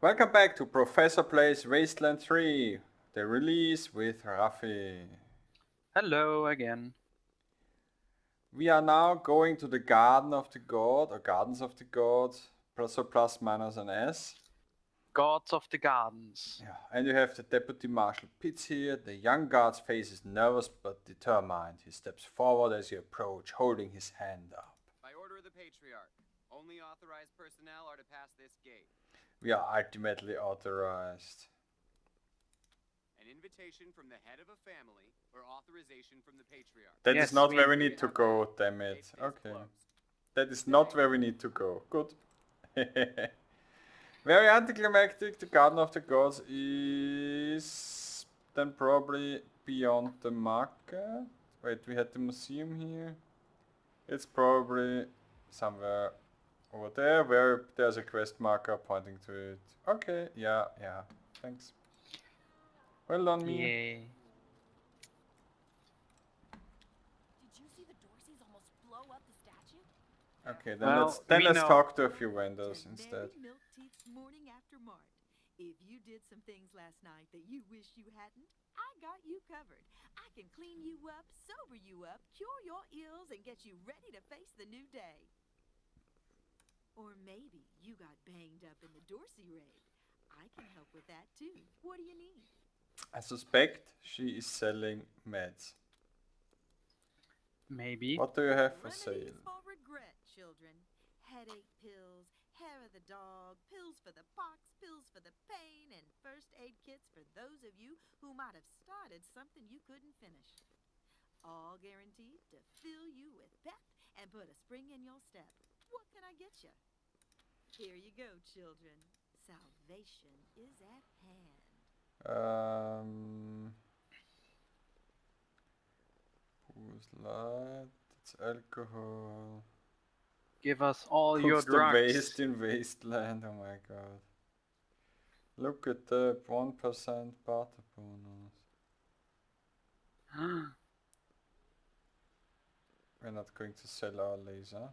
Welcome back to Professor Plays Wasteland 3, the release with Rafi. Hello again. We are now going to the Garden of the God, or Gardens of the Gods, plus minus an S. Gods of the Gardens. Yeah, and you have the Deputy Marshal Pitts here. The young guard's face is nervous but determined. He steps forward as you approach, holding his hand up. By order of the Patriarch, only authorized personnel are to pass this gate. We are ultimately authorized. An invitation from the head of a family or authorization from the Patriarch. That is Yes, not where we we need to go, damn Gate it. stays Okay. closed. That is not where we need to go. Good. Very anticlimactic. The Garden of the Gods is then probably beyond the market. Wait, we had the museum here. It's probably somewhere over there where there's a quest marker pointing to it. Okay, yeah, thanks. Well done, me. Yay. Did you see the Dorseys almost blow up the statue? Okay, Well, we let's know. talk to a few vendors To instead. Mary Milk Teeth's morning after Mart. If you did some things last night that you wish you hadn't, I got you covered. I can clean you up, sober you up, cure your ills, and get you ready to face the new day. Or maybe you got banged up in the Dorsey raid. I can help with that too. What do you need? I suspect she is selling meds. Maybe. What do you have for sale? Remedies for regret, children. Headache pills, hair of the dog, pills for the pox, pills for the pain, and first aid kits for those of you who might have started something you couldn't finish. All guaranteed to fill you with pep and put a spring in your step. What can I get you? Here you go, children. Salvation is at hand. Booze light. It's alcohol. Give us all your Puts the drugs. waste in wasteland. Oh my god. Look at the 1% barter bonus. We're not going to sell our laser.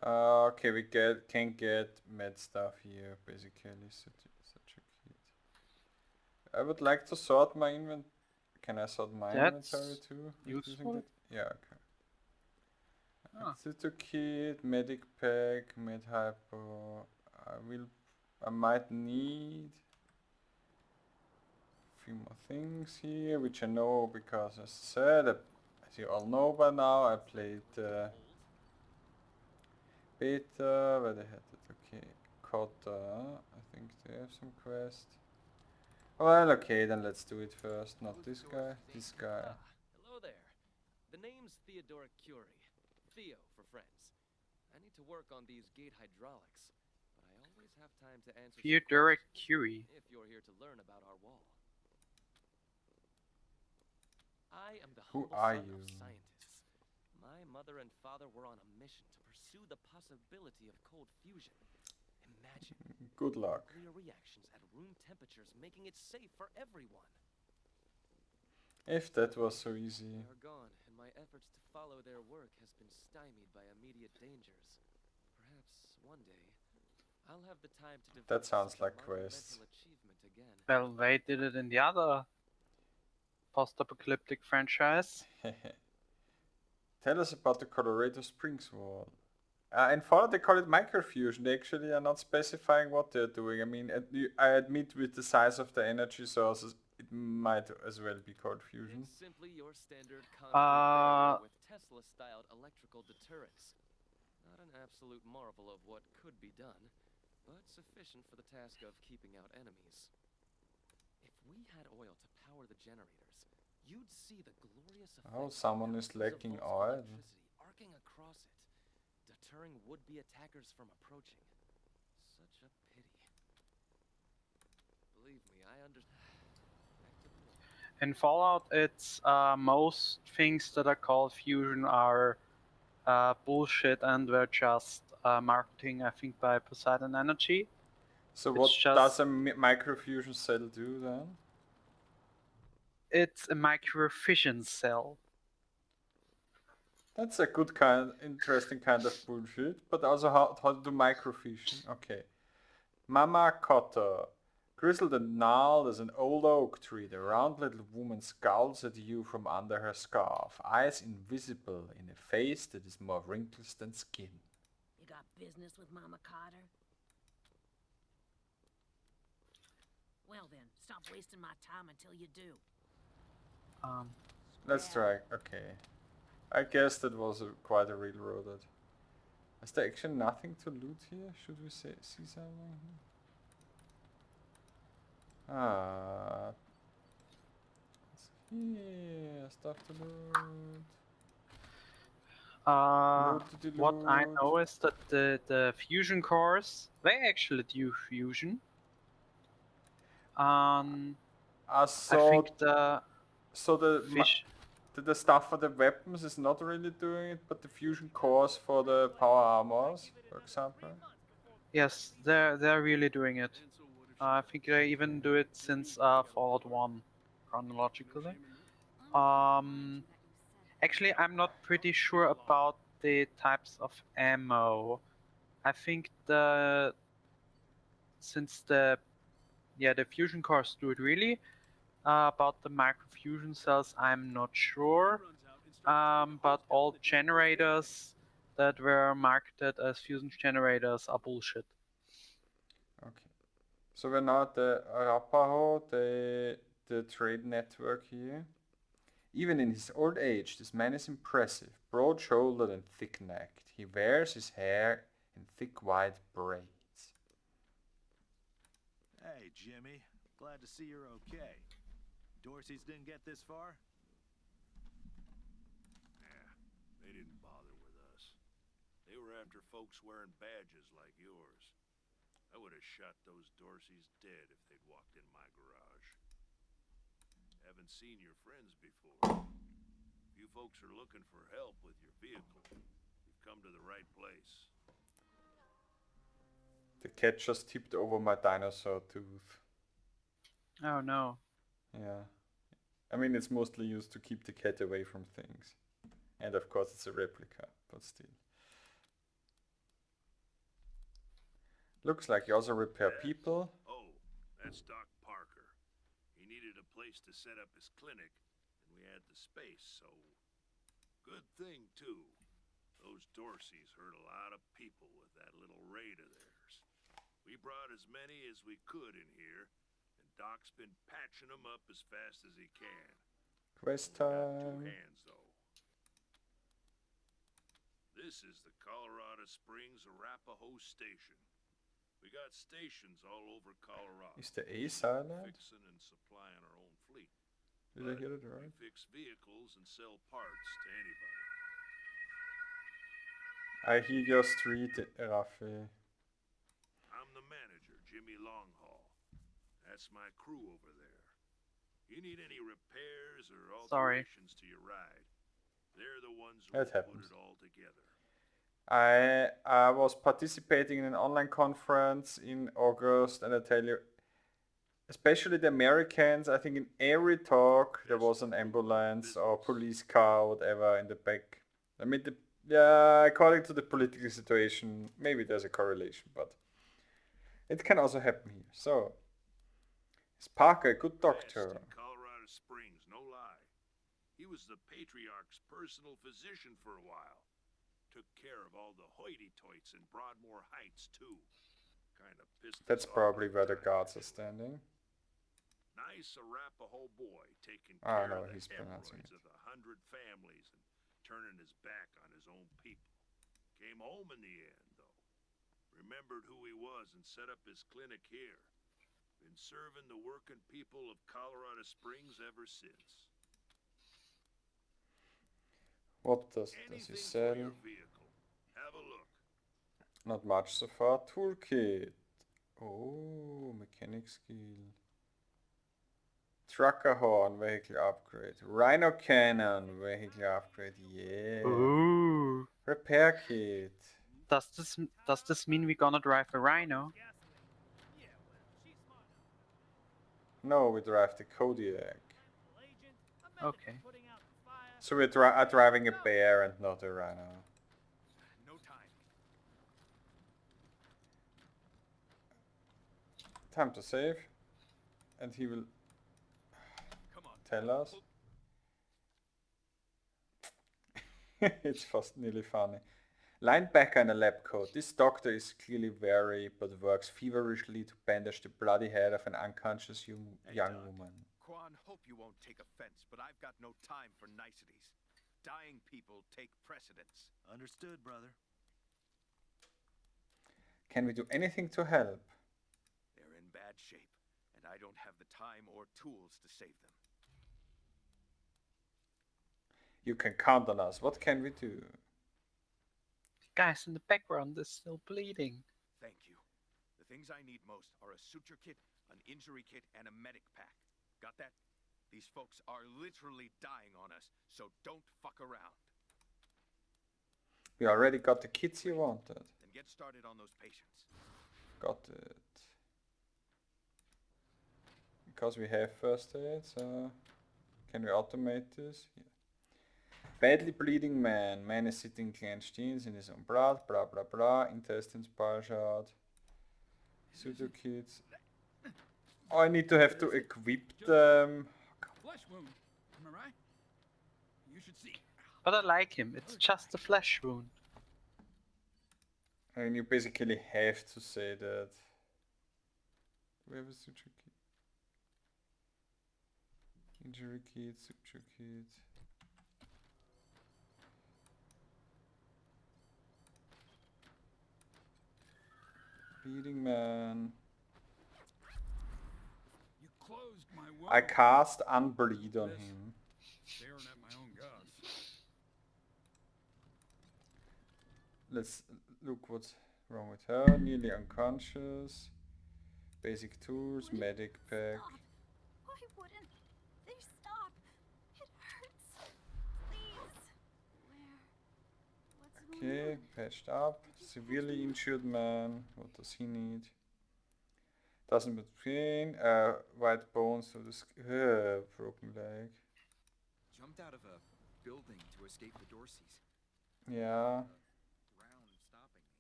Okay, we can get med stuff here, basically. Such a kit. I would like to sort my inventory. Can I sort my That's inventory too? useful. Yeah, okay. Ah. Cito kit, medic pack, med hypo. I might need a few more things here, which I know because as I said, as you all know by now, I played beta, where they had it, okay. Kota, I think they have some quest. Well, okay, then let's do it first, not this guy, this guy. Hello there. The name's Theodoric Curie. Theo for friends. I need to work on these gate hydraulics, but I always have time to answer some Theodoric questions Curie. if you're here to learn about our wall. I am the Who humble are son you? of scientists. My mother and father were on a mission to pursue the possibility of cold fusion. Imagine Good luck. nuclear reactions at room temperatures, making it safe for everyone. If that was so easy. They are gone, and my efforts to follow their work has been stymied by immediate dangers. Perhaps one day I'll have the time to devote That sounds such a like monumental quests. achievement again. Well, they did it in the other post-apocalyptic franchise. Tell us about the Colorado Springs wall. In Fallout they call it microfusion. They actually are not specifying what they're doing. I mean, I admit with the size of the energy sources, it might as well be called fusion. It's simply your standard concrete barrier with Tesla-styled electrical deterrents. Not an absolute marvel of what could be done, but sufficient for the task of keeping out enemies. If we had oil to power the generators, you'd see the glorious effect Oh, of someone is thousands of lacking volts of oil. electricity arcing across it, deterring would-be attackers from approaching. Such a pity. Believe me, I understand. Back to the wall. In Fallout, it's most things that are called fusion are bullshit and were just marketing, I think, by Poseidon Energy. So It's what does just a microfusion cell do then? it's a microfission cell. That's a good interesting kind of bullshit. But also how to do microfusion. Okay. Mama Cotta. Grizzled and gnarled as an old oak tree, the round little woman scowls at you from under her scarf, eyes invisible in a face that is more wrinkles than skin. You got business with Mama Cotter? Well then, stop wasting my time until you do. Let's try. Okay. I guess that was quite a railroaded. Is there actually nothing to loot here? Should we see something here? Ah. Here, stuff to loot. What I Loot. know is that the fusion cores, they actually do fusion. I I saw. think the So fish. the stuff for the weapons is not really doing it, but the fusion cores for the power armors, for example. Yes, they're really doing it. I think they even do it since Fallout 1, chronologically. Actually, I'm not pretty sure about the types of ammo. I think since the fusion cores do it really. About the microfusion cells, I'm not sure. But all generators that were marketed as fusion generators are bullshit. Okay. So we're now at the Arapaho, the trade network here. Even in his old age, this man is impressive, broad-shouldered and thick-necked. He wears his hair in thick white braids. Hey, Jimmy. Glad to see you're okay. Dorsey's didn't get this far? Yeah, they didn't bother with us. They were after folks wearing badges like yours. I would have shot those Dorseys dead if they'd walked in my garage. Haven't seen your friends before. If you folks are looking for help with your vehicle, you've come to the right place. The cat just tipped over my dinosaur tooth. Oh no. Yeah. I mean, it's mostly used to keep the cat away from things. And of course it's a replica, but still. Looks like you also repair people. Oh, that's Doc Parker. He needed a place to set up his clinic, and we had the space, so... Good thing, too. Those Dorseys hurt a lot of people with that little raid of theirs. We brought as many as we could in here, and Doc's been patching them up as fast as he can. Quest Only got two time. hands, though. This is the Colorado Springs Arapahoe Station. We got stations all over Colorado. Is the A silent? Fixing and supplying our own fleet. Did I But hear it right? we fix vehicles and sell parts to anybody. I hear your street, Rafi. I'm the manager, Jimmy Longhaul. That's my crew over there. You need any repairs or alterations to your ride, they're the ones who That will happens. put it all together. I was participating in an online conference in August, and I tell you, especially the Americans, I think in every talk there was an ambulance or police car or whatever in the back. I mean, according to the political situation, maybe there's a correlation, but it can also happen here. So, is Parker a good doctor? Best in Colorado Springs, no lie. He was the patriarch's personal physician for a while. Took care of all the hoity-toits in Broadmoor Heights, too. Kinda pissed That's us off probably at where the time, guards are anyway. standing. Nice Arapahoe boy taking Ah, care no, of the he's pronouncing hemorrhoids it. of 100 families and turning his back on his own people. Came home in the end, though. Remembered who he was and set up his clinic here. Been serving the working people of Colorado Springs ever since. What does he Anything for sell? your vehicle. Have a look. Not much so far. Toolkit. Oh, mechanic skill. Trucker horn, vehicle upgrade. Rhino cannon, vehicle upgrade. Yeah. Ooh. Repair kit. Does this mean we're gonna drive a Rhino? No, we drive the Kodiak. Okay. So we're driving a bear and not a rhino. No time. Time to save. And he will Come on. tell us. It's fast nearly funny. Linebacker in a lab coat. This doctor is clearly weary, but works feverishly to bandage the bloody head of an unconscious young Doc. woman. Quan, hope you won't take offense, but I've got no time for niceties. Dying people take precedence. Understood, brother. Can we do anything to help? They're in bad shape, and I don't have the time or tools to save them. You can count on us. What can we do? The guys in the background is still bleeding. Thank you. The things I need most are a suture kit, an injury kit, and a medic pack. Got that? These folks are literally dying on us, so don't fuck around. We already got the kits you wanted. Then get started on those patients. Got it. Because we have first aid, so can we automate this? Yeah. Badly bleeding man. Man is sitting clenched jeans in his own blood, blah blah blah. Intestines bloodshot. Pseudo kits. Oh, I need to have to equip them. Flesh wound. Am I right? You should see. But I like him. It's just a flesh wound. I mean, you basically have to say that. Do we have a suture kit? Injury kit, suture kit. Bleeding man. You closed my wound. I cast Unbleed on him. Staring at my own guts. Let's look what's wrong with her. Nearly unconscious. Basic tools, medic pack. Stop. Why wouldn't they stop? It hurts. Please. What's going Okay, patched up. Severely injured man. What does he need? Doesn't but pain. White bones to the broken leg. Jumped out of a building to escape the Dorseys. Yeah. Round stopping me.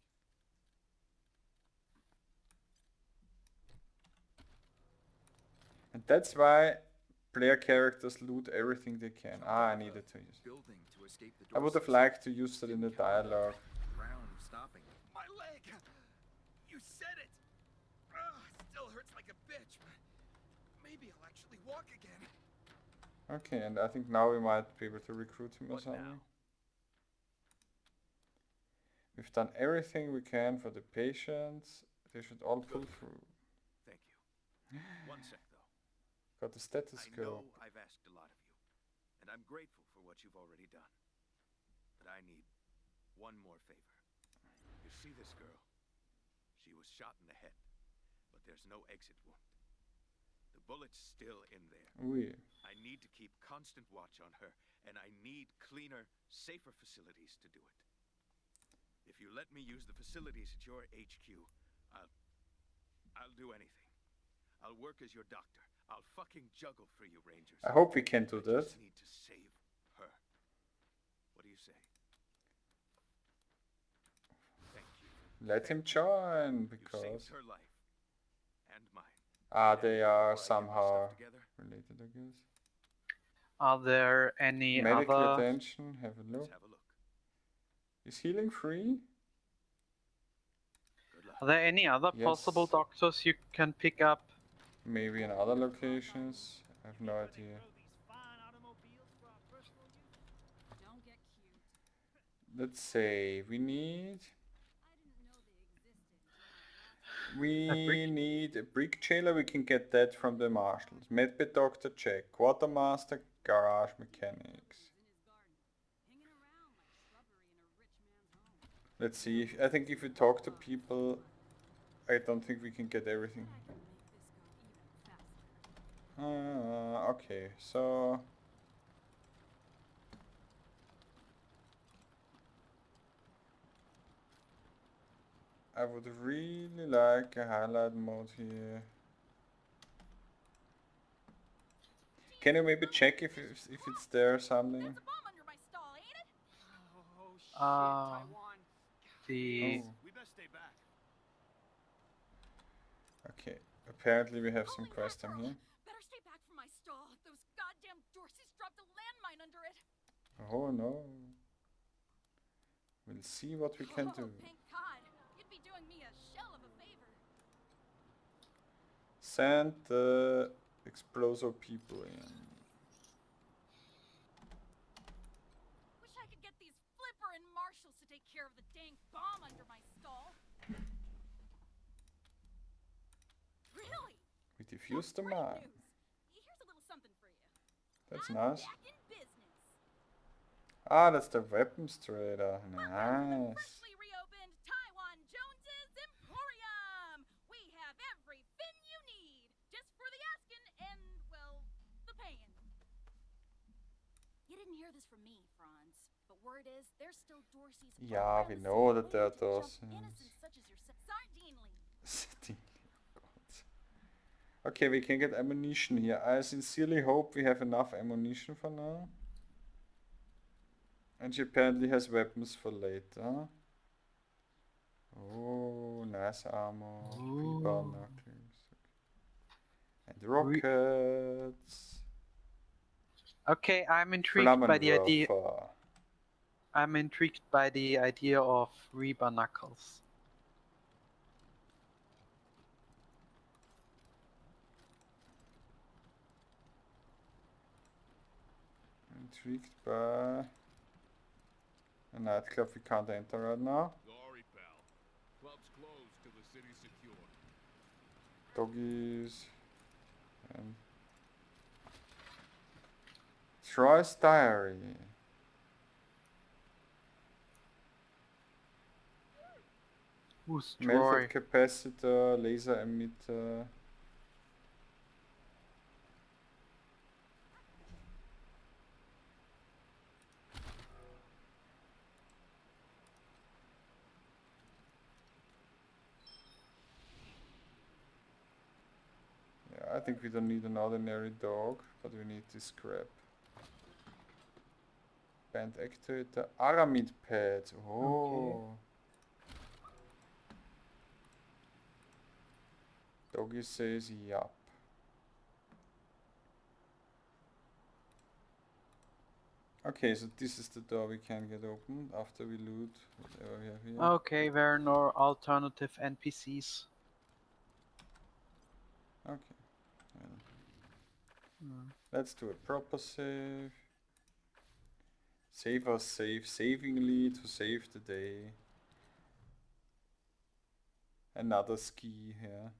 And that's why player characters loot everything they can. I needed to use. Building to escape the I would have Dorseys. liked to use that in the dialogue. Round stopping me. My leg! You said it! Ugh, still hurts like a bitch, but maybe I'll actually walk again. Okay, and I think now we might be able to recruit him or What something. now? We've done everything we can for the patients. They should all pull through. Thank you. One sec, though. Got the I stethoscope. know I've asked a lot of you, and I'm grateful for what you've already done. But I need one more favor. You see this girl? She was shot in the head, but there's no exit wound. The bullet's still in there. Oui. I need to keep constant watch on her, and I need cleaner, safer facilities to do it. If you let me use the facilities at your HQ, I'll do anything. I'll work as your doctor. I'll fucking juggle for you, Rangers. I hope we can do I that. just need to save her. What do you say? Thank you. Let him join You because saved her life and mine. they Now, are before I get somehow myself together, related, I guess. Are there any Medical other... attention. Have a look. let's have a look. Is healing free? Good luck. Are there any other Yes. possible doctors you can pick up? Maybe in other locations. I have no idea. Don't get cute. Let's say we need. I didn't know they existed. A We brick? need a brick jailer. We can get that from the marshals. Medbed doctor check. Quartermaster, garage mechanics. In his garden, hanging around like shrubbery in a rich man's home. Let's see. I think if we talk to people, I don't think we can get everything. I can make this go even faster. Okay, so I would really like a highlight mode here. Can you maybe check if it's there or something? That's a bomb under my stall, ain't it? Oh, shit, Uh, Taiwan. The Oh, We best stay back. okay. apparently we have some quest time here. Better stay back from my stall. Those goddamn Dorseys dropped a landmine under it. Oh no. We'll see what we can do. Thank God. You'd be doing me a shell of a favor. Send the Exploso people in. Wish I could get these Flipper and Marshals to take care of the dang bomb under my stall. Really? We defused the Great mine. news. Here's a little something for you. That's I'm nice. back in business. Ah, that's the weapons trader. Welcome to the Nice. freshly reopened Taiwan Jones's Emporium. We have everything you need, just for the asking and, well, the paying. You didn't hear this from me, Franz, but word is there's still Dorseys. all Yeah, around we the know city that there are waiting to jump Dorseys. Innocents such as yourself. Sardinely. Okay, we can get ammunition here. I sincerely hope we have enough ammunition for now. And she apparently has weapons for later. Oh, nice armor. Rebar knuckles. And rockets. Okay, I'm intrigued by the idea. Flammenwerfer. I'm intrigued by the idea of Reaper Knuckles. Intrigued by a nightclub we can't enter right now. Sorry, pal. Club's closed till the city's secure. Doggies. And Troy's diary. Who's Troy? Melted capacitor, laser emitter. Yeah, I think we don't need an ordinary dog, but we need this scrap. Band actuator, aramid pad. Oh. Doggy says yup. Okay, so this is the door we can get opened after we loot whatever we have here. Okay, there are no alternative NPCs. Okay. Well, let's do a proper save. Save us savingly to save the day. Another ski here.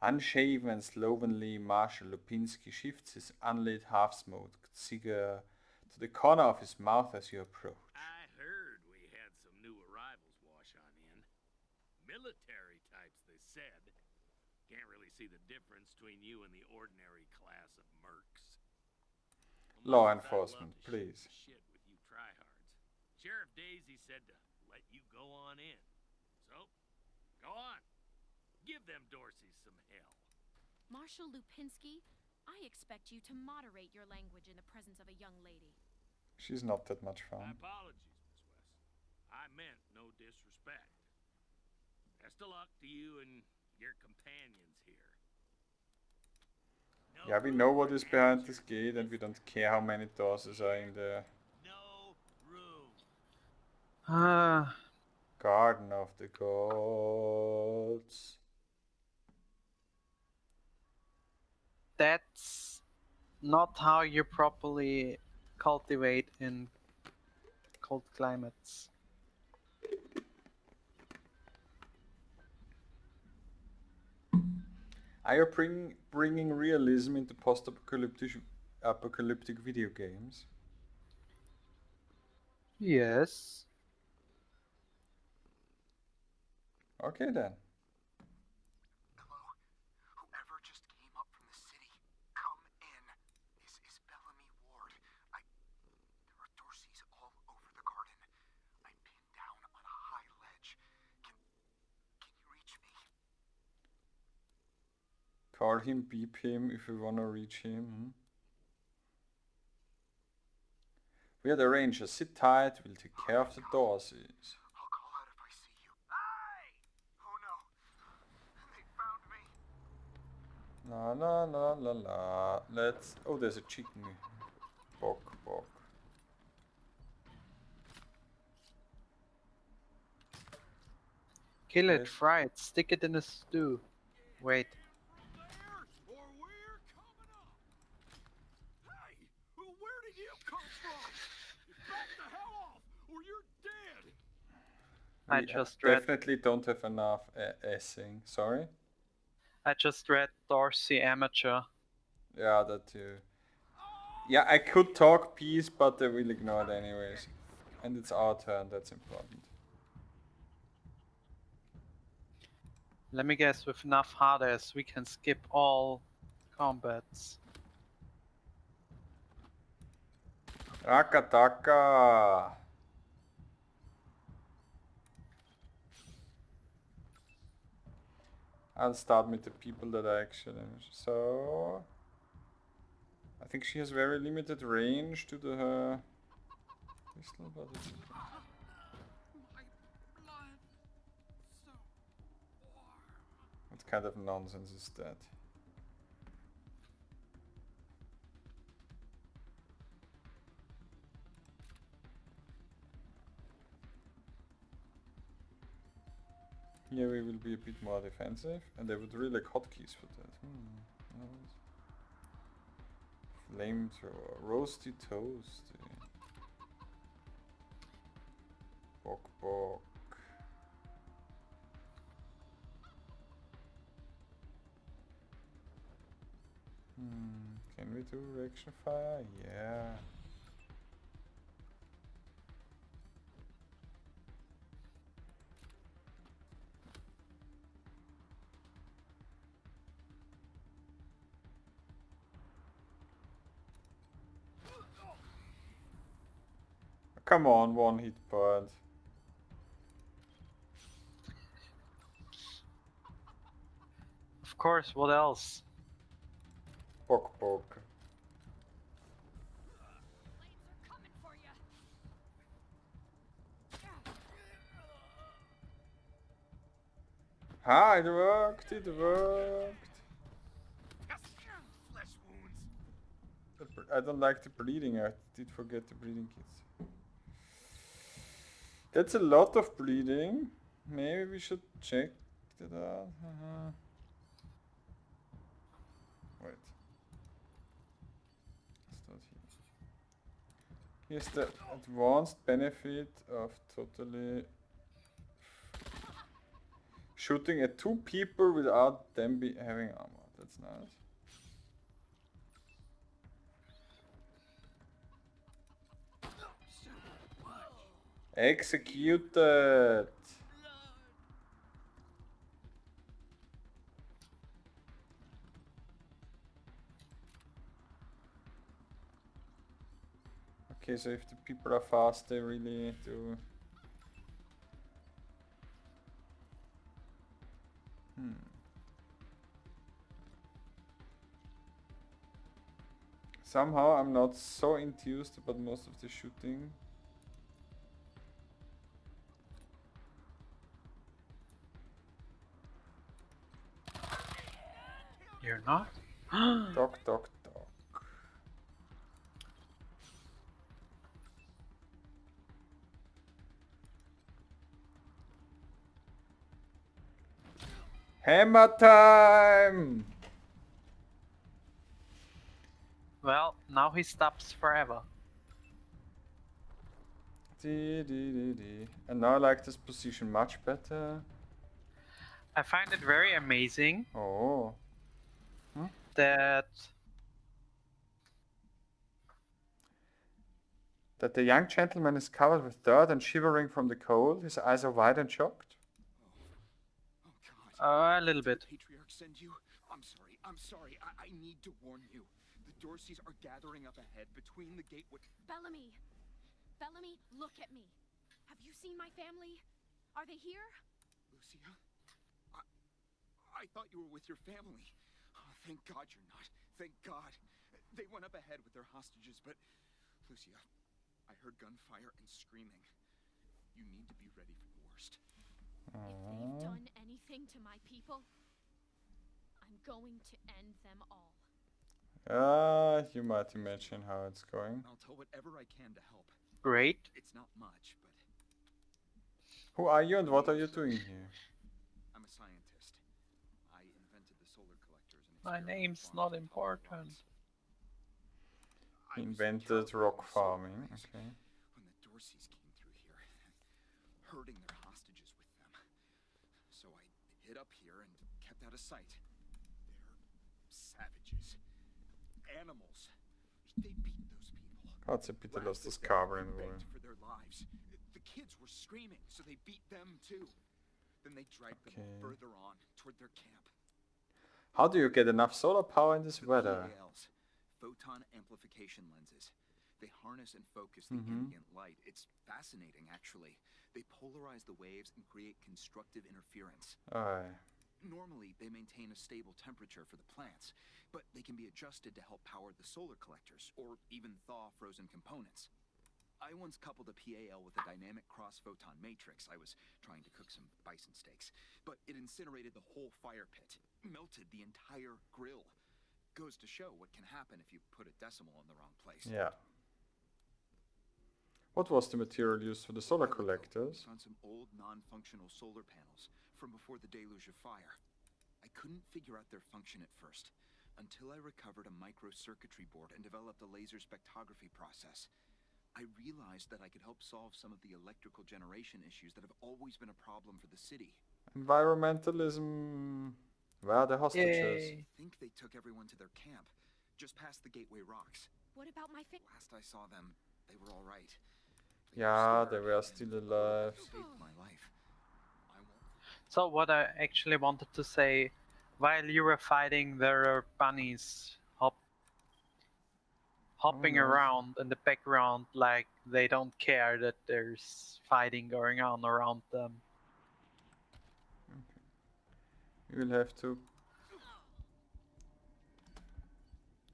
Unshaven and slovenly Marshal Lupinski shifts his unlit half-smoked cigar to the corner of his mouth as you approach. I heard we had some new arrivals wash on in. Military types, they said. Can't really see the difference between you and the ordinary class of mercs. Law Much as I'd love enforcement, to shoot please. the shit with you tryhards. Sheriff Daisy said to let you go on in. So, go on. Give them Dorseys some hell. Marshal Lupinski, I expect you to moderate your language in the presence of a young lady. She's not that much My fun. apologies, Miss West. I meant no disrespect. Best of luck to you and your companions here. No Yeah, we know room what for is behind amateurs this gate and we don't care how many doors are in there. No room. Ah, Garden of the Gods. that's not how you properly cultivate in cold climates. Are you bringing realism into post-apocalyptic video games? Yes. Okay then. Hello? Whoever just came up from the city, come in. This is Bellamy Ward. There are Dorseys all over the garden. I'm pinned down on a high ledge. Can you reach me? Call him, beep him if we wanna reach him. We are the Rangers. Sit tight, we'll take care of the Dorseys. I'll call out if I see you. Hey! Oh no. They found me. La la la la la. Let's. Oh, there's a chicken. Bok bok. Kill it, Yes. fry it, stick it in a stew. Wait. Or we're coming up. Hey, where did you come from? Back the hell off, or you're dead. I We just read. definitely don't have enough essing. Sorry. I just read Dorsey Amateur. Yeah, that too. Yeah, I could talk peace, but they will ignore it anyways. And it's our turn, that's important. Let me guess, with enough hardest, we can skip all combats. Rakataka! I'll start with the people that I actually... So... I think she has very limited range to the pistol, but it's okay. My blood. So warm. What kind of nonsense is that? Here we will be a bit more defensive, and they would really like hotkeys for that. Flamethrower, roasty toasty. Bok bok. Can we do reaction fire? Yeah. Come on, one hit point. Of course, what else? Bok bok. Blades are coming for you. Ha, it worked, it worked. Flesh wounds. I don't like the bleeding, I did forget the bleeding kits. That's a lot of bleeding. Maybe we should check that out. Wait. Start here. Here's the advanced benefit of totally shooting at two people without them having armor. That's nice. Executed! Okay, so if the people are fast, they really do... Somehow I'm not so enthused about most of the shooting. You're not? Doc, doc, doc. Hammer time! Well, now he stops forever. And now I like this position much better. I find it very amazing Oh. that That the young gentleman is covered with dirt and shivering from the cold. His eyes are wide and shocked. Oh God. a little Did bit. the patriarch send you? I'm sorry. I need to warn you. The Dorseys are gathering up ahead between the gateway. Bellamy! Bellamy, look at me. Have you seen my family? Are they here? Lucia? I thought you were with your family. Oh, thank God you're not. Thank God. They went up ahead with their hostages, but... Lucia, I heard gunfire and screaming. You need to be ready for the worst. If they've done anything to my people, I'm going to end them all. You might imagine how it's going. I'll tell whatever I can to help. Great. It's not much, but Who are you and what are you doing here? I'm a scientist. I invented the solar collectors and My experimental name's farms not with power important. rocks. I was Invented calibrating rock the solar farming, arrays okay. when the Dorseys came through here, herding their hostages with them. So I hid up here and kept out of sight. They're savages. Animals. They beat those people. Gott, bitte lass Laughed das at them Kabel in and Ruhe. begged for their lives. The kids were screaming, so they beat them too. Then they dragged them Okay. further on toward their camp. How do you get enough solar power in this The weather? PALs, photon amplification lenses. They harness and focus the Mhm. ambient light. It's fascinating, actually. They polarize the waves and create constructive interference. Aye. Normally, they maintain a stable temperature for the plants, but they can be adjusted to help power the solar collectors, or even thaw frozen components. I once coupled a PAL with a dynamic cross-photon matrix. I was trying to cook some bison steaks, but it incinerated the whole fire pit, melted the entire grill. Goes to show what can happen if you put a decimal in the wrong place. Yeah. What was the material used for the solar A while ago, collectors? we found some old non-functional solar panels from before the deluge of fire. I couldn't figure out their function at first, until I recovered a microcircuitry board and developed a laser spectrography process. I realized that I could help solve some of the electrical generation issues that have always been a problem for the city. Environmentalism. Where are the hostages? Yay. I think they took everyone to their camp, just past the Gateway Rocks. What about my Last I saw them, they were all right. Yeah, they scared were and still alive. saved my life. I won't. So what I actually wanted to say, while you were fighting, there are bunnies hopping nice. around in the background like they don't care that there's fighting going on around them. You will have to...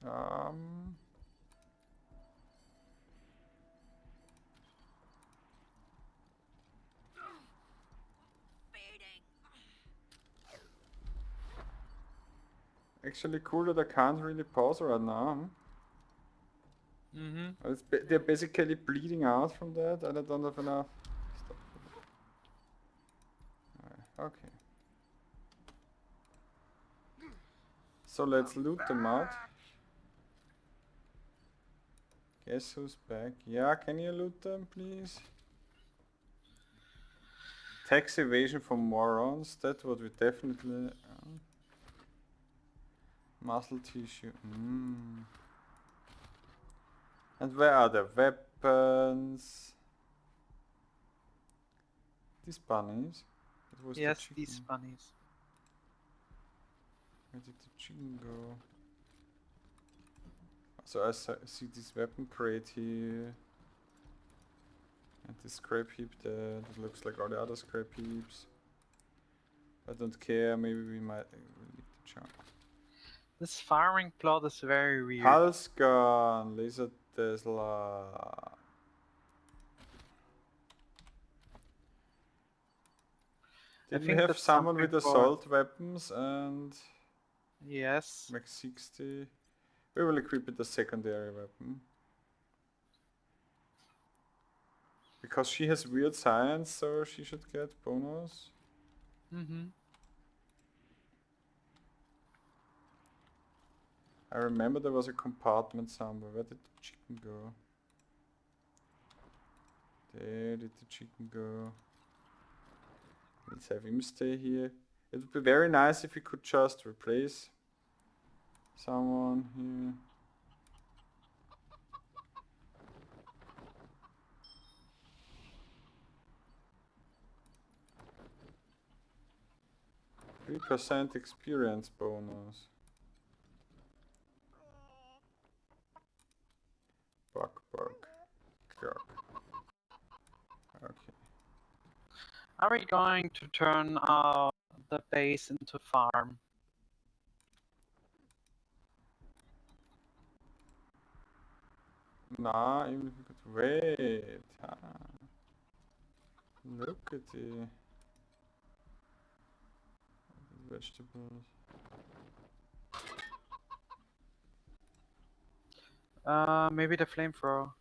Um... Feeding. Actually cool that I can't really pause right now. Mm-hmm. They're basically bleeding out from that and I don't have enough stuff. Okay. So let's loot them out. Guess who's back? Yeah, can you loot them please? Tax evasion for morons, that's what we definitely... muscle tissue. And where are the weapons? These bunnies? It was Yes, the chicken. these bunnies. Where did the chicken go? So I see this weapon crate here. And this scrap heap there. That looks like all the other scrap heaps. I don't care, maybe we might leave the junk. This farming plot is very weird. Pulse gun, laser Tesla. Did we think have that's someone something with for- assault weapons and Yes. Max 60? We will equip it a secondary weapon. Because she has weird science, so she should get bonus. Mm-hmm. I remember there was a compartment somewhere. Where did the chicken go? There did the chicken go. Let's have him stay here. It would be very nice if we could just replace someone here. %3 experience bonus. Bark, bark, jerk. Okay. Are we going to turn the base into farm? Nah, even if we could wait. Look at the vegetables. Maybe the flamethrower.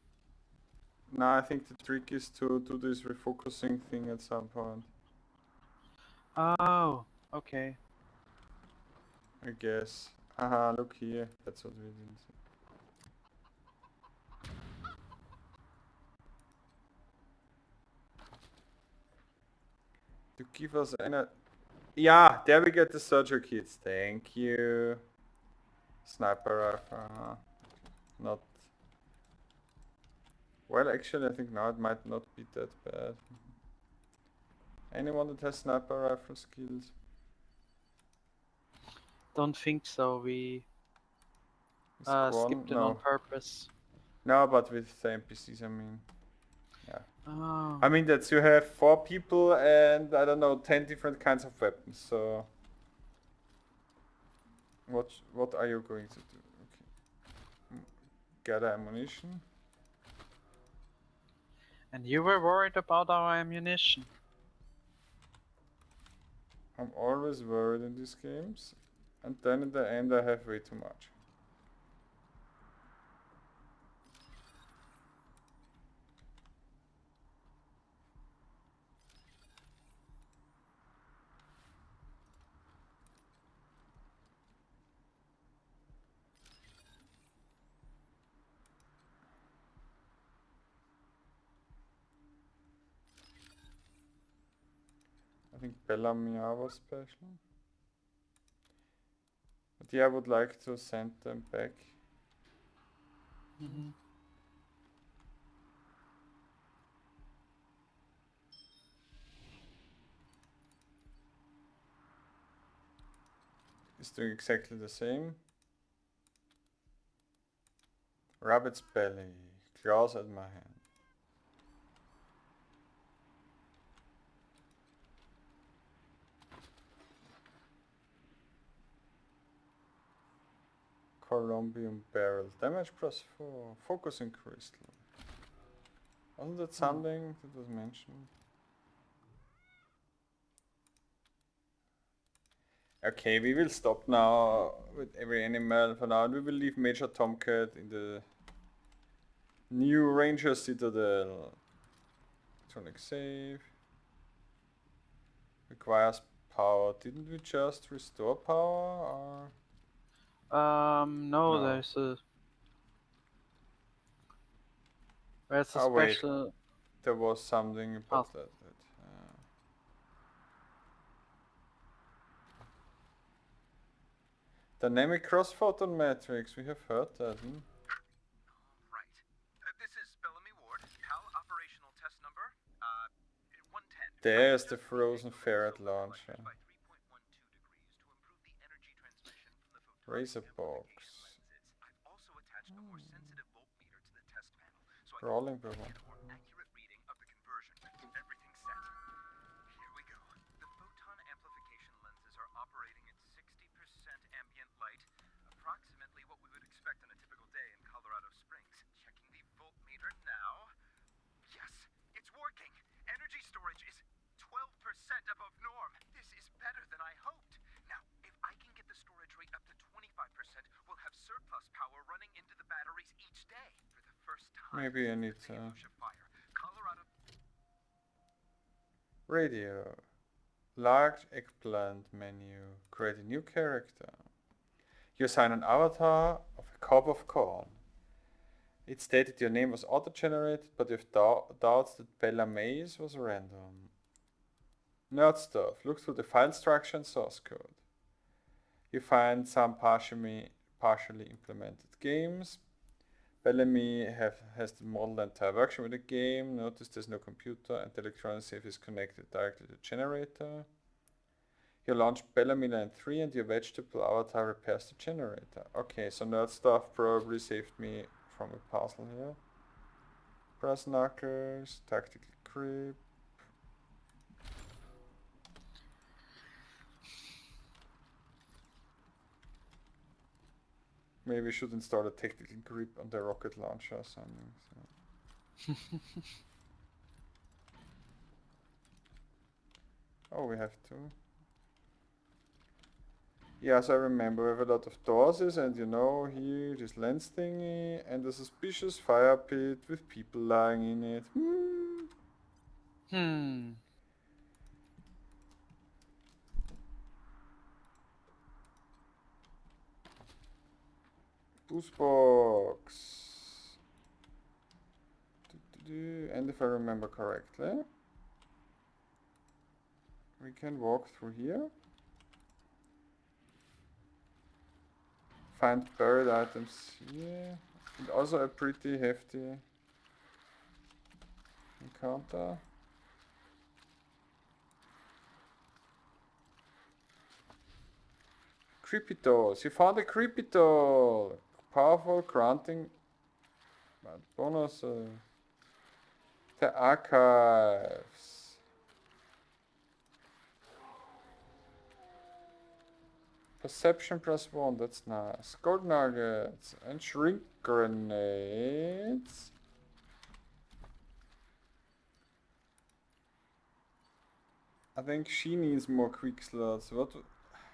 No, I think the trick is to do this refocusing thing at some point. Oh, okay. I guess. Haha, look here. That's what we didn't see. To give us an... Yeah, there we get the surgery kits. Thank you. Sniper rifle. Not... Well, actually, I think now it might not be that bad. Anyone that has sniper rifle skills? Don't think so. We Is Quan? skipped it on No. purpose. No, but with the NPCs, I mean. Yeah. Oh. I mean, that's you have 4 people and, I don't know, 10 different kinds of weapons, so... What are you going to do? Okay. Gather ammunition. And you were worried about our ammunition. I'm always worried in these games. And then in the end I have way too much. I think Bellamy was special. But yeah, I would like to send them back. Mm-hmm. It's doing exactly the same. Rabbit's belly. Claws at my hand. Columbium barrel. Damage plus 4. Focusing crystal. Wasn't that something that was mentioned? Okay, we will stop now with every animal for now, and we will leave Major Tomcat in the new Ranger Citadel. Electronic save. Requires power. Didn't we just restore power? Or? No, No. there's a Oh wait, special. there was something about Oh. that. Dynamic cross-photon matrix. We have heard that. Right. This is Bellamy Ward. HAL operational test number 110. There's the frozen ferret launcher. By 3.12 degrees to improve the energy transmission from the photon Razor box. lenses. I've also attached a more sensitive voltmeter to the test panel, so I Rolling can bubble. get a more accurate reading of the conversion. Everything's set. Here we go. The photon amplification lenses are operating at 60% ambient light, approximately what we would expect on a typical day in Colorado Springs. Checking the voltmeter now. Yes, it's working. Energy storage is 12% above norm. This is better than I hoped. Now, if I can get the storage rate up to 25%, we'll have surplus power running into the batteries each day. For the first time. Maybe I need to... Colorado. Radio. Large eggplant menu. Create a new character. You assign an avatar of a cob of corn. It stated your name was auto-generated, but you have doubts that Bella Mays was random. Nerd stuff. Look through the file structure and source code. You find some partially implemented games. Bellamy has modeled the entire workshop with the game. Notice there's no computer and the electronic safe is connected directly to the generator. You launch Bellamy Line 3 and your vegetable avatar repairs the generator. Okay, so nerd stuff probably saved me from a puzzle here. Brass knuckles, tactical grip. Maybe we should install a tactical grip on the rocket launcher or something. So. Oh, we have to. Yes, I remember. We have a lot of doors and you know, here this lens thingy and a suspicious fire pit with people lying in it. Hmm. Boost box. And if I remember correctly, we can walk through here. Find buried items here. And also a pretty hefty encounter. Creepy dolls. You found a creepy doll. Powerful, granting bonus. The archives. Perception +1. That's nice. Gold nuggets and shrink grenades. I think she needs more quick slots. What?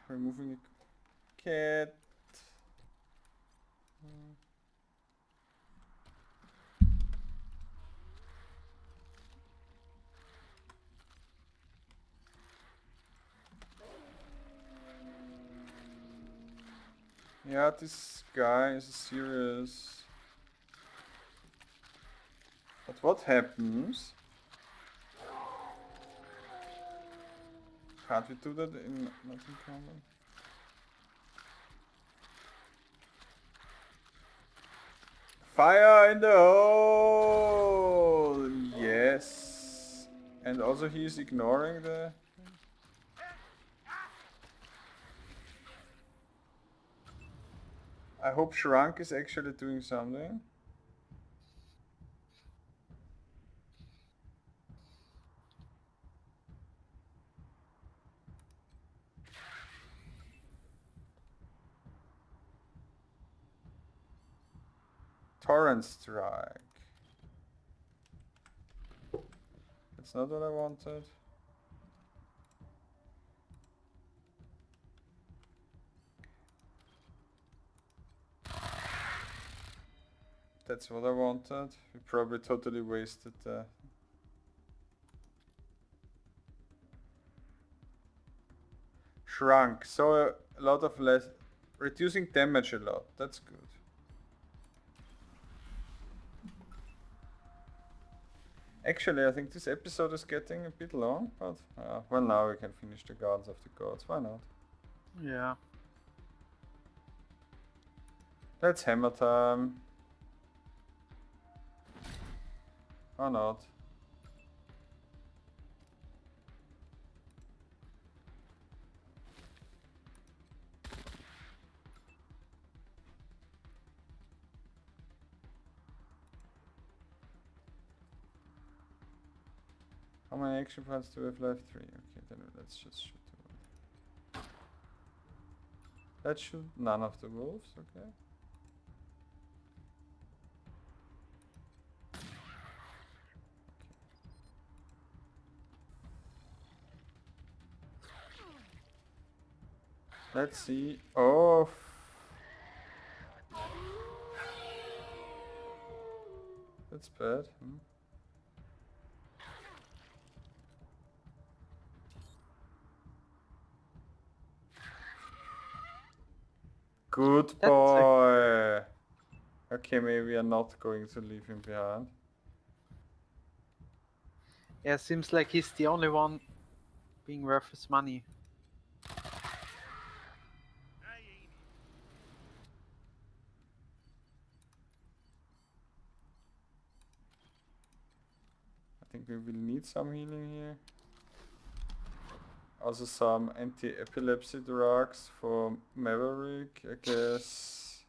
Removing a cat. Yeah, this guy is serious. But what happens? Can't we do that in nothing common? Fire in the hole! Yes. And also he's ignoring the... I hope Shrunk is actually doing something. Torrent strike. That's not what I wanted. That's what I wanted. We probably totally wasted the... Shrunk. So a lot of less... Reducing damage a lot. That's good. Actually, I think this episode is getting a bit long, but well, now we can finish the Gardens of the Gods. Why not? Yeah. Let's hammer time. Or not. How many action points do we have left? 3. Okay, then let's just shoot the wolf. Let's shoot none of the wolves, okay. Let's see. Oh. That's bad. Good boy. Okay, maybe we are not going to leave him behind. Yeah, seems like he's the only one being worth his money. I think we will need some healing here. Also some anti-epilepsy drugs for Maverick, I guess.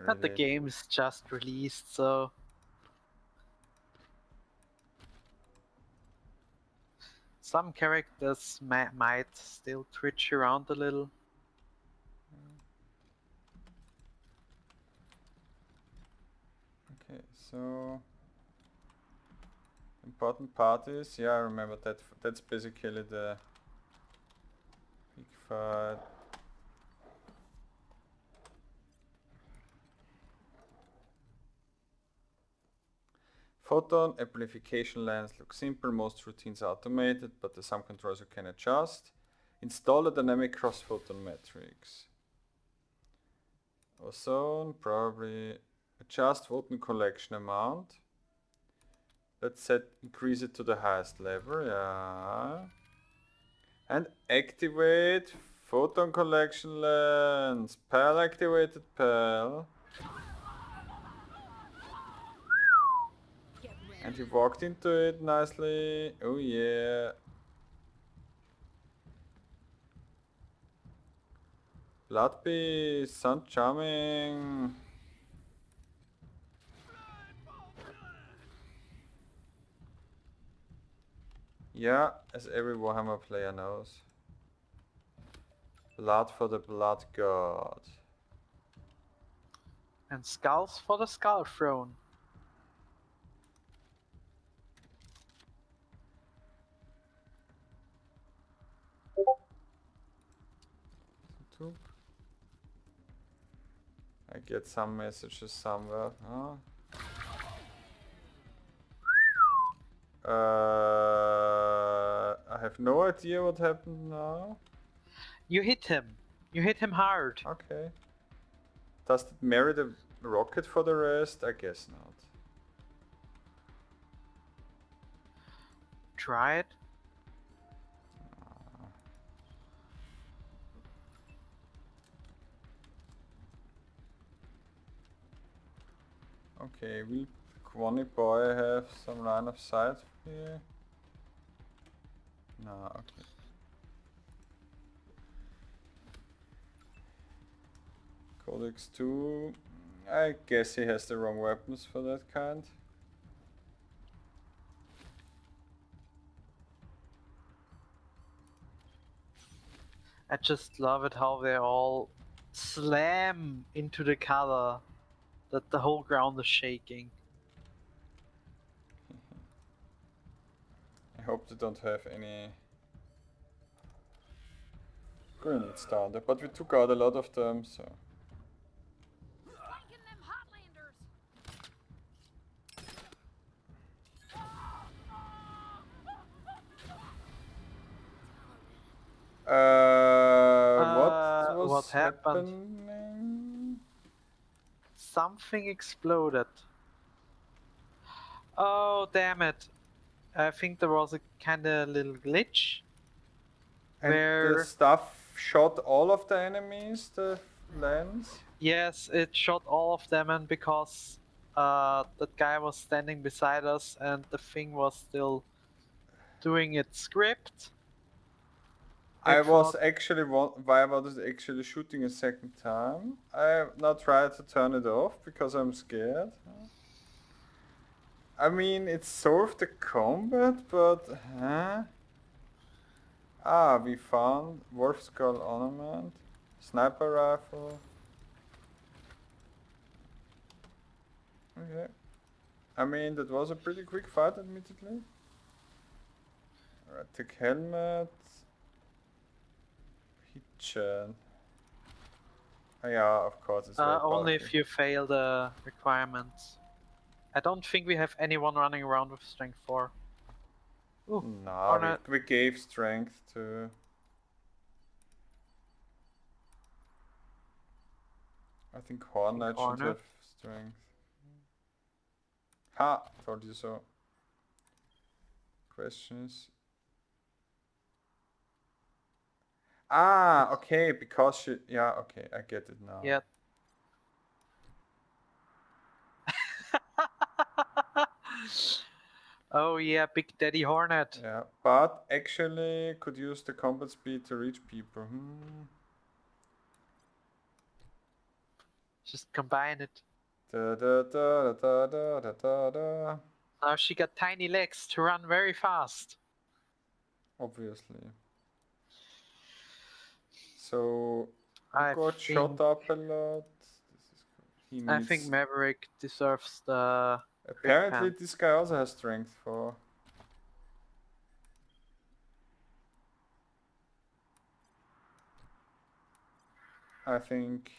But the game is just released, so... Some characters might still twitch around a little. Okay, so... Important parties, yeah, I remember that. That's basically the big fight. Photon amplification lens look simple, most routines are automated, but there's some controls you can adjust. Install a dynamic cross-photon matrix. Ozone, probably adjust photon collection amount. Let's increase it to the highest level, yeah. And activate photon collection lens. PAL activated PAL. Get ready. And he walked into it nicely. Oh yeah. Blood Beast, sound charming. Yeah, as every Warhammer player knows. Blood for the Blood God. And skulls for the Skull Throne. I get some messages somewhere. Huh? I have no idea what happened now. You hit him. You hit him hard. Okay. Does it merit a rocket for the rest? I guess not. Try it. Okay, will Quanny Boy have some line of sight here? No, okay. Codex 2. I guess he has the wrong weapons for that kind. I just love it how they all slam into the color that the whole ground is shaking. I hope they don't have any grenades down there, but we took out a lot of them, so... Flanking them Hotlanders. What was what happened? happening? Something exploded. Oh, damn it. I think there was a kinda little glitch. And the Where... stuff shot all of the enemies, the lens? Yes, it shot all of them, and because that guy was standing beside us and the thing was still doing its script. I was thought- actually why I was actually shooting a second time. I have now tried to turn it off because I'm scared. I mean, it solved the combat, but huh? Ah, we found Wolf Skull ornament, sniper rifle. Okay. I mean, that was a pretty quick fight, admittedly. Alright, take helmet. Hitchin. Oh, yeah, of course, it's very only bulky. if you fail the requirements. I don't think we have anyone running around with strength 4. Ooh, Nah, Hornet. we gave strength to... I think Hornet should Hornet. have strength. Ha! Told you so. Questions? Ah, okay, because she... Yeah, okay, I get it now. Yeah. Oh yeah, Big Daddy Hornet. Yeah, but actually could use the combat speed to reach people. Just combine it. Da da da da da da da da. Now she got tiny legs to run very fast. Obviously. So I got think- shot up a lot. He I needs... think Maverick deserves the... Apparently Crit this guy also has strength 4. I think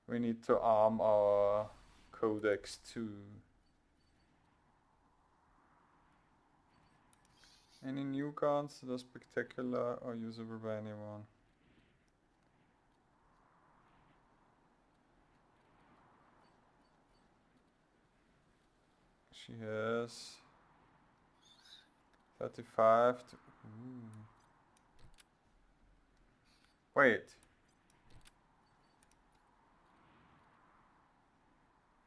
we need to arm our codex too. Any new guns that are spectacular or usable by anyone? She has 35 to... Ooh. Wait.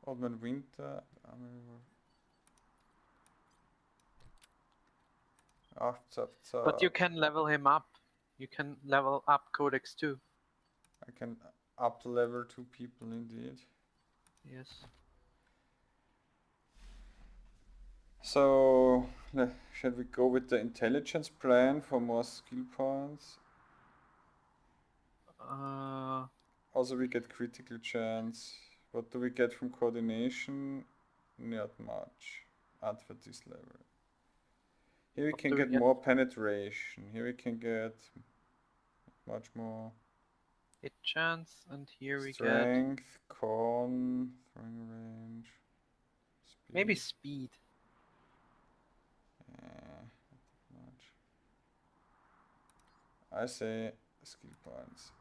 Old Man Winter. But you can level him up. You can level up Codex too. I can up the level 2 people indeed. Yes. So, shall we go with the intelligence plan for more skill points? Also we get critical chance. What do we get from coordination? Not much. At for this level. Here we What can do we get get? more penetration. Here we can get much more Hit chance, and here we get strength, con, throwing range, speed. maybe speed. Not much. I say skill points.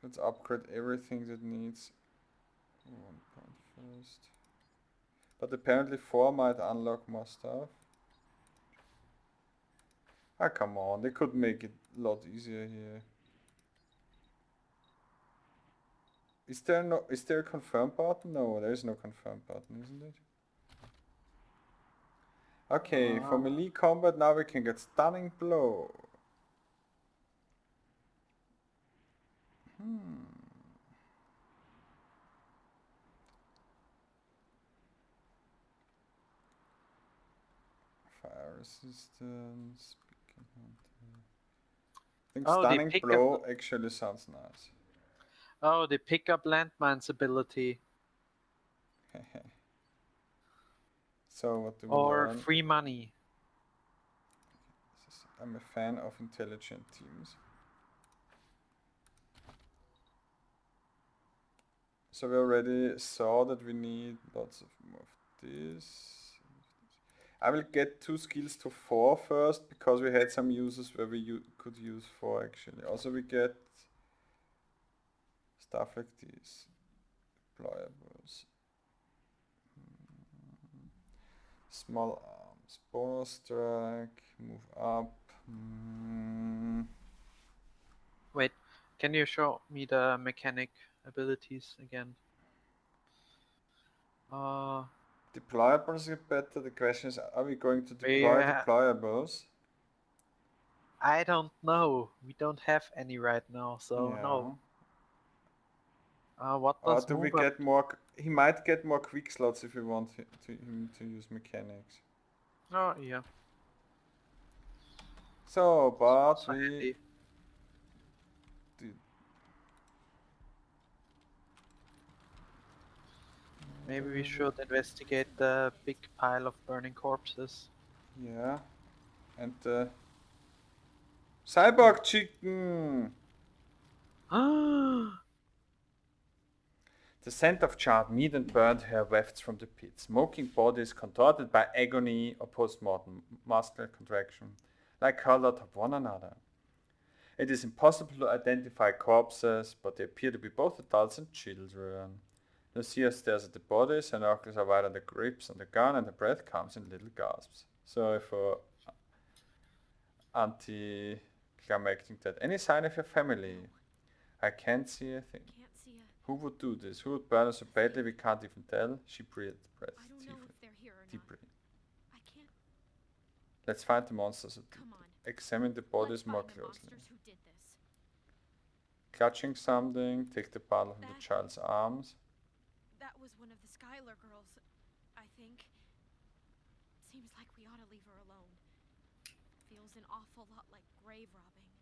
Let's upgrade everything that needs 1 point first. But apparently 4 might unlock more stuff. Ah, come on, they could make it a lot easier here. Is there a confirm button? No, there is no confirm button, isn't it? Okay, for melee combat now we can get stunning blow. Fire resistance. I think stunning blow actually sounds nice. Oh, they pick up landmines ability. So what do we Or learn? free money. I'm a fan of intelligent teams. So we already saw that we need lots of more of this. I will get 2 skills to 4 first, because we had some uses where we could use 4 actually. Also we get stuff like this. Deployables. Small arms. Bonus strike. Move up. Wait, can you show me the mechanic abilities again? Deployables get better. The question is, are we going to deploy deployables? I don't know. We don't have any right now, so no. What does do we move get more? He might get more quick slots if we want him to use mechanics. Oh yeah. So, but we did. Maybe we should investigate the big pile of burning corpses. Yeah, and the cyborg chicken. The scent of charred meat and burnt hair wafts from the pit. Smoking bodies contorted by agony or post-mortem muscular contraction, lie curled atop one another. It is impossible to identify corpses, but they appear to be both adults and children. Lucia stares at the bodies, her knuckles are wide on the grips on the gun, and her breath comes in little gasps. Sorry for anti-climactic death. Any sign of your family? I can't see a thing. Who would do this? Who would burn us so badly we can't even tell? She breathed deeply. Let's find the monsters. Examine the bodies more closely. Clutching something, take the bundle from the child's arms. That was one of the Skylar girls, I think. Seems like we ought to leave her alone. Feels an awful lot like grave robbing.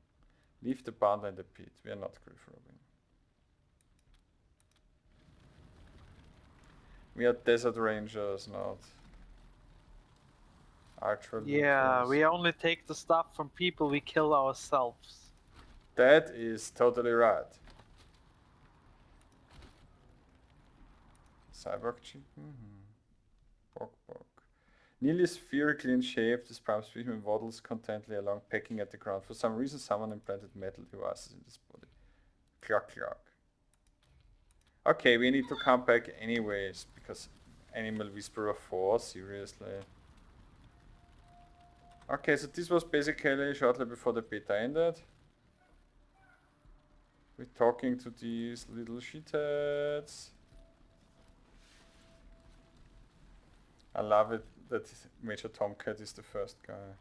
Leave the bundle in the pit. We are not grave robbing. We are desert rangers, not Archer Yeah, looters. we only take the stuff from people we kill ourselves. That is totally right. Cyborg chicken. Bok bok. Nearly spherically in shape, this prime specimen waddles contentedly along, pecking at the ground. For some reason, someone implanted metal devices in this body. Cluck cluck. Okay, we need to come back anyways, because Animal Whisperer 4, seriously. Okay, so this was basically shortly before the beta ended. We're talking to these little shitheads. I love it that Major Tomcat is the first guy.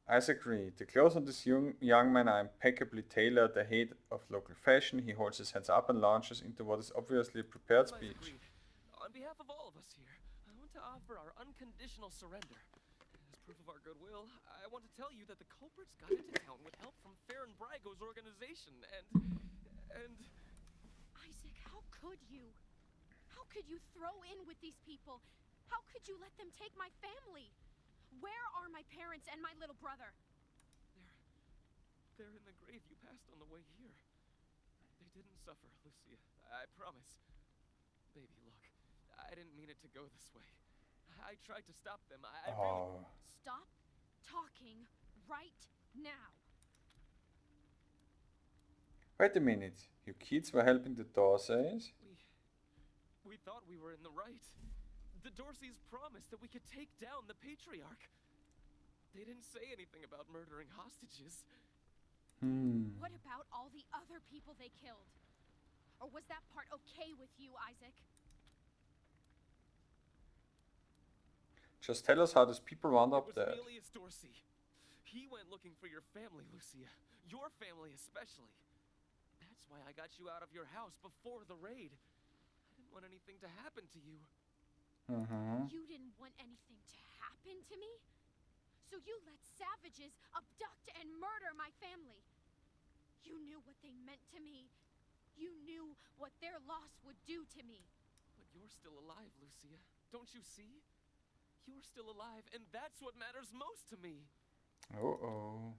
Isaac Reed. The clothes on this young man are impeccably tailored, ahead of local fashion. He holds his hands up and launches into what is obviously a prepared Isaac speech. Reed, on behalf of all of us here, I want to offer our unconditional surrender. As proof of our goodwill, I want to tell you that the culprits got into town with help from Farron Brago's organization, and... Isaac, how could you? How could you throw in with these people? How could you let them take my family? Where are my parents and my little brother? They're in the grave you passed on the way here. They didn't suffer, Lucia. I promise. Baby, look. I didn't mean it to go this way. I tried to stop them. I really... Stop talking right now. Wait a minute. You kids were helping the Dorseys? We thought we were in the right. The Dorseys promised that we could take down the Patriarch. They didn't say anything about murdering hostages. What about all the other people they killed? Or was that part okay with you, Isaac? Just tell us how these people wound up It was dead. Emilius Dorsey. He went looking for your family, Lucia. Your family especially. That's why I got you out of your house before the raid. I didn't want anything to happen to you. You didn't want anything to happen to me? So you let savages abduct and murder my family. You knew what they meant to me. You knew what their loss would do to me. But you're still alive, Lucia. Don't you see? You're still alive, and that's what matters most to me. Uh-oh.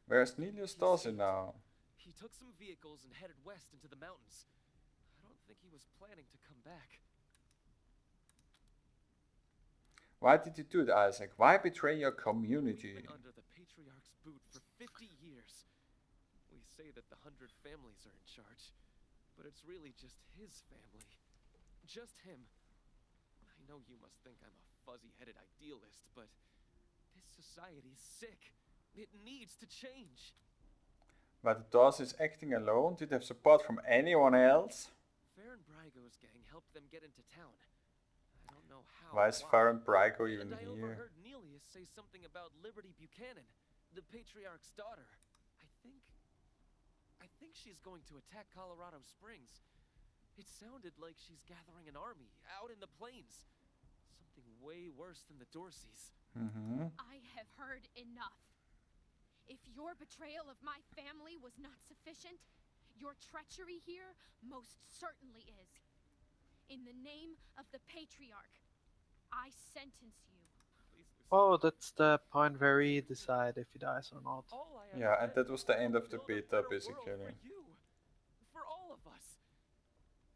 Where's Nelius Dorsey now? He took some vehicles and headed west into the mountains. I don't think he was planning to come back. Why did you do it, Isaac? Why betray your community? We've been under the Patriarch's boot for 50 years. We say that the 100 families are in charge, but it's really just his family. Just him. I know you must think I'm a fuzzy-headed idealist, but this society's sick. It needs to change. But the Dorseys acting alone? Did they have support from anyone else? Farron Brago's gang helped them get into town. I don't know how. Why is Farron Brago even And I here? overheard Nelius say something about Liberty Buchanan, the Patriarch's daughter. I think she's going to attack Colorado Springs. It sounded like she's gathering an army out in the plains. Something way worse than the Dorseys. I have heard enough. If your betrayal of my family was not sufficient, your treachery here most certainly is. In the name of the Patriarch, I sentence you. Please, Lucia. Oh, that's the point where we decide if he dies or not. All I Yeah, ever and meant that was the end of the to build a beta, better basically. world for you, for all of us.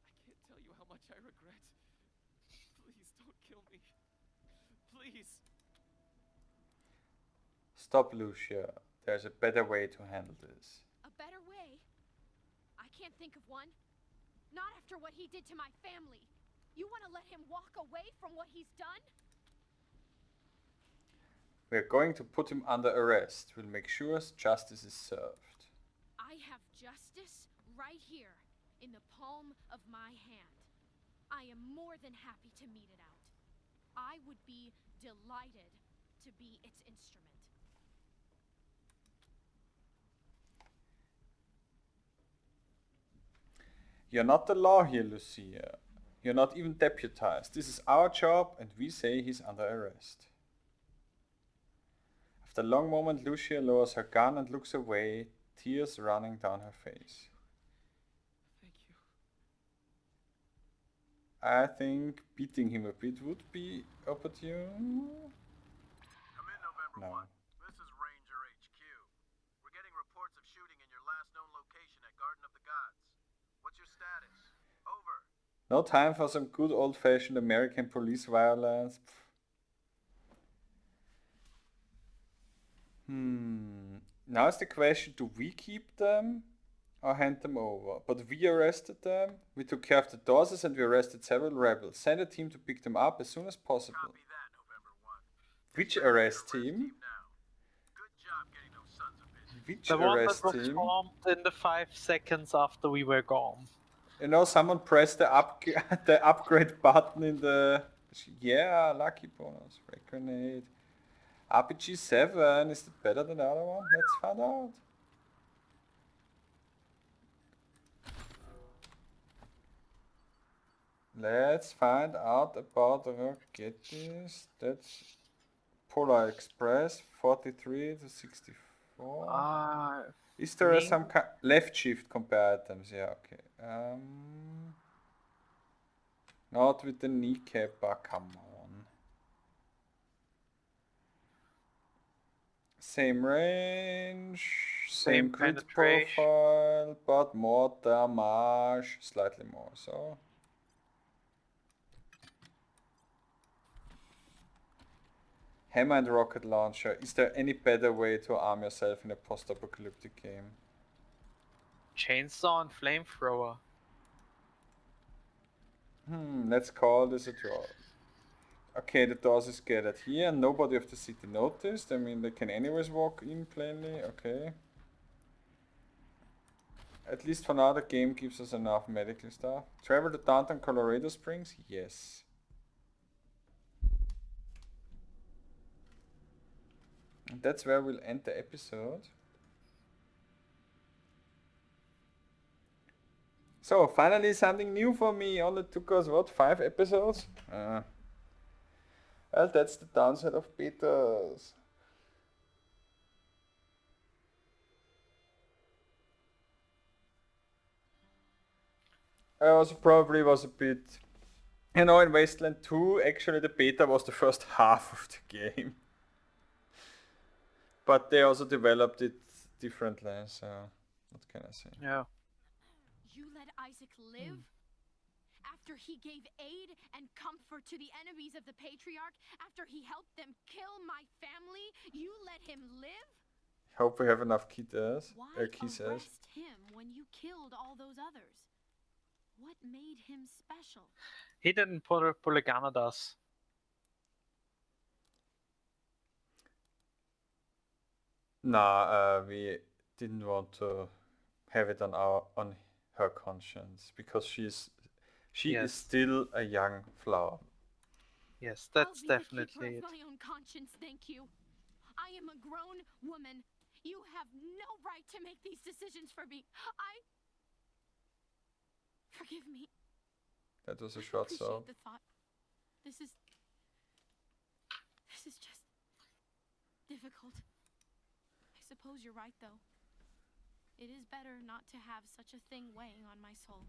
I can't tell you how much I regret. Please don't kill me. Please. Stop, Lucia. There's a better way to handle this. A better way? I can't think of one. Not after what he did to my family. You want to let him walk away from what he's done? We're going to put him under arrest. We'll make sure justice is served. I have justice right here in the palm of my hand. I am more than happy to mete it out. I would be delighted to be its instrument. You're not the law here, Lucia. You're not even deputized. This is our job, and we say he's under arrest. After a long moment, Lucia lowers her gun and looks away, tears running down her face. Thank you. I think beating him a bit would be opportune. Come in, November No. 1. This is Ranger HQ. We're getting reports of shooting in your last known location at Garden of the Gods. What's your status? Over. No time for some good old-fashioned American police violence. Now is the question, do we keep them or hand them over? But we arrested them, we took care of the doses, and we arrested several rebels. Send a team to pick them up as soon as possible. Copy that, November 1. Which arrest team? Now. Good job getting those sons of bitches. Which The one that arrest was team? formed in the 5 seconds after we were gone. You know, someone pressed the the upgrade button in the... Yeah, lucky bonus. Red grenade. RPG 7, is it better than the other one? Let's find out. Let's find out about Rocketis. That's Polar Express, 43 to 64. Is there some left shift compare items? Yeah, okay. Not with the kneecap, come on. Same range, same crit penetration. profile, but more damage, slightly more, so. Hammer and rocket launcher. Is there any better way to arm yourself in a post-apocalyptic game? Chainsaw and flamethrower. Let's call this a draw. Okay, the doors is gathered here. Nobody of the city noticed. I mean, they can anyways walk in plainly. Okay. At least for now, the game gives us enough medical stuff. Travel to downtown Colorado Springs? Yes. And that's where we'll end the episode. So, finally something new for me. Only took us, what, 5 episodes? Well, that's the downside of betas. I also probably was a bit... You know, in Wasteland 2, actually the beta was the first half of the game. But they also developed it differently, so what can I say? Yeah. You let Isaac live? After he gave aid and comfort to the enemies of the Patriarch? After he helped them kill my family? You let him live? Hope we have enough kisses. Why arrest him when you killed all those others? What made him special? He didn't pull a gun at us. Nah, we didn't want to have it on her conscience because she is still a young flower. Yes, that's I'll be the definitely keeper it. of my own conscience, thank you. I am a grown woman. You have no right to make these decisions for me. Forgive me. That was a I short appreciate sob. the thought. This is just difficult. I suppose you're right, though. It is better not to have such a thing weighing on my soul.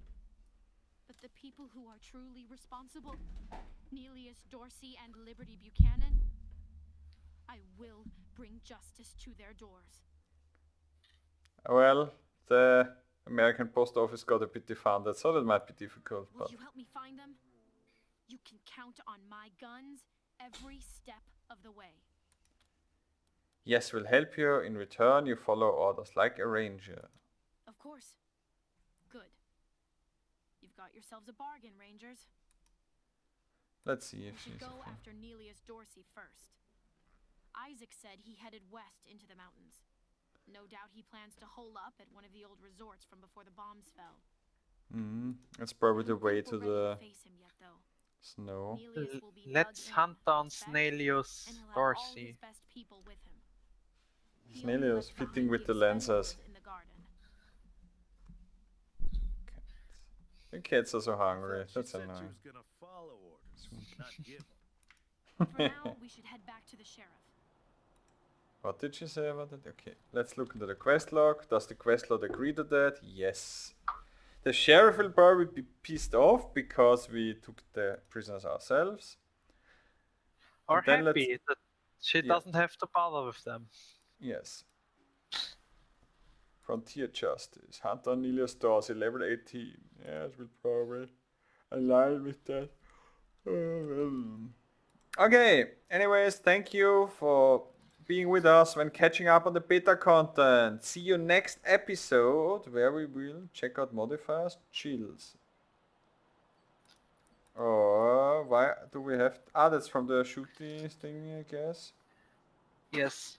But the people who are truly responsible, Nelius Dorsey and Liberty Buchanan, I will bring justice to their doors. Well, the American post office got a bit defunded, so that might be difficult. Will But you help me find them? You can count on my guns every step of the way. yes, we'll help you. In return, you follow orders like a ranger. Of course. Good. You've got yourselves a bargain, Rangers. Let's see We if should she's go okay. after Nelius Dorsey first. Isaac said he headed west into the mountains. No doubt he plans to hole up at one of the old resorts from before the bombs fell. That's probably the I don't way think to we're ready the to face him yet, though. snow. Nelius will be Let's dug in hunt down as best, Snelius and he'll have all Dorsey. his best people with him. He only Snelius left fitting behind with the Expendables lenses. in the garden. The cats are so hungry. She That's said she annoying. was gonna follow orders, not give 'em. For now, we should head back to the sheriff. What did she say about it? Okay, let's look into the quest log. Does the quest log agree to that? Yes. The sheriff will probably be pissed off because we took the prisoners ourselves. Or And then happy that she Yeah. doesn't have to bother with them. Yes. Frontier Justice. Hunter Nelius Dorsey, level 18. Yes, we'll probably align with that. Okay, anyways, thank you for being with us when catching up on the beta content. See you next episode where we will check out modifiers chills. Or why do we have... that's from the shooting thing, I guess. Yes.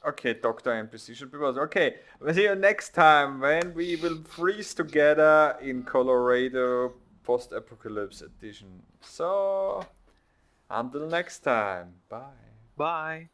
Okay, Doctor NPC should be was okay. We'll see you next time when we will freeze together in Colorado Post-Apocalypse Edition. So, until next time, bye. Bye.